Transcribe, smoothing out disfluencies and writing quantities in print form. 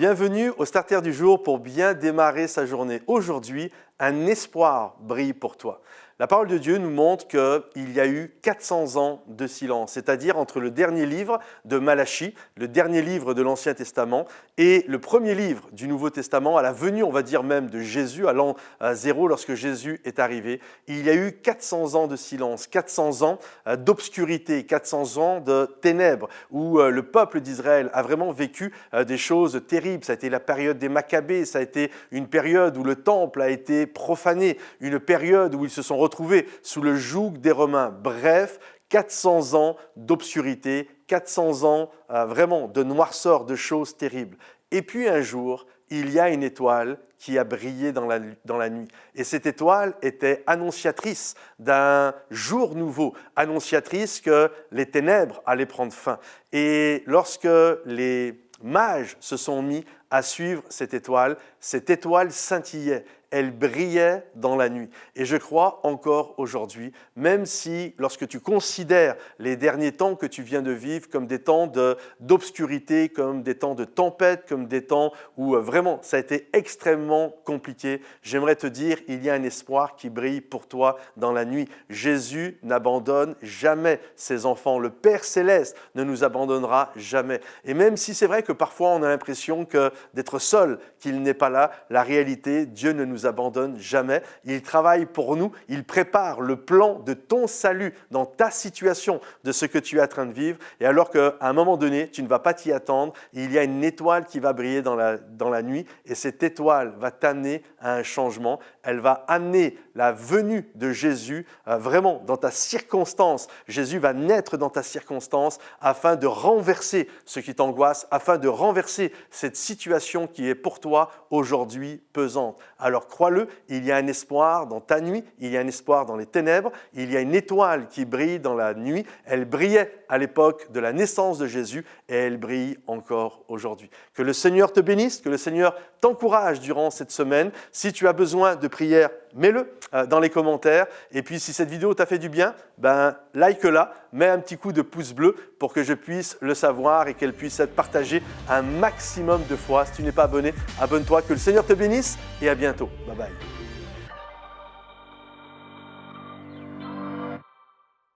bienvenue au Starter du jour pour bien démarrer sa journée. Aujourd'hui, un espoir brille pour toi. La parole de Dieu nous montre qu'il y a eu 400 ans de silence, c'est-à-dire entre le dernier livre de Malachie, le dernier livre de l'Ancien Testament, et le premier livre du Nouveau Testament, à la venue, on va dire même, de Jésus, à l'an 0, lorsque Jésus est arrivé. Il y a eu 400 ans de silence, 400 ans d'obscurité, 400 ans de ténèbres, où le peuple d'Israël a vraiment vécu des choses terribles. Ça a été la période des Maccabées, ça a été une période où le temple a été profané, une période où ils se sont retrouvés sous le joug des Romains. Bref, 400 ans d'obscurité, 400 ans vraiment de noirceur, de choses terribles. Et puis un jour, il y a une étoile qui a brillé dans la nuit. Et cette étoile était annonciatrice d'un jour nouveau, annonciatrice que les ténèbres allaient prendre fin. Et lorsque les mages se sont mis à suivre cette étoile scintillait. Elle brillait dans la nuit. Et je crois encore aujourd'hui, même si lorsque tu considères les derniers temps que tu viens de vivre comme des temps d'obscurité, comme des temps de tempête, comme des temps où vraiment ça a été extrêmement compliqué, j'aimerais te dire, il y a un espoir qui brille pour toi dans la nuit. Jésus n'abandonne jamais ses enfants. Le Père Céleste ne nous abandonnera jamais. Et même si c'est vrai que parfois on a l'impression d'être seul, qu'il n'est pas là, la réalité, Dieu ne nous abandonne jamais. Il travaille pour nous, il prépare le plan de ton salut dans ta situation, de ce que tu es en train de vivre. Et alors qu'à un moment donné, tu ne vas pas t'y attendre, il y a une étoile qui va briller dans la nuit et cette étoile va t'amener à un changement. Elle va amener la venue de Jésus vraiment dans ta circonstance. Jésus va naître dans ta circonstance afin de renverser ce qui t'angoisse, afin de renverser cette situation qui est pour toi aujourd'hui pesante. Alors crois-le, il y a un espoir dans ta nuit, il y a un espoir dans les ténèbres, il y a une étoile qui brille dans la nuit. Elle brillait à l'époque de la naissance de Jésus et elle brille encore aujourd'hui. Que le Seigneur te bénisse, que le Seigneur t'encourage durant cette semaine. Si tu as besoin de prière, mets-le dans les commentaires. Et puis si cette vidéo t'a fait du bien, like-la, mets un petit coup de pouce bleu pour que je puisse le savoir et qu'elle puisse être partagée un maximum de fois. Si tu n'es pas abonné, abonne-toi. Que le Seigneur te bénisse et à bientôt. Bye bye.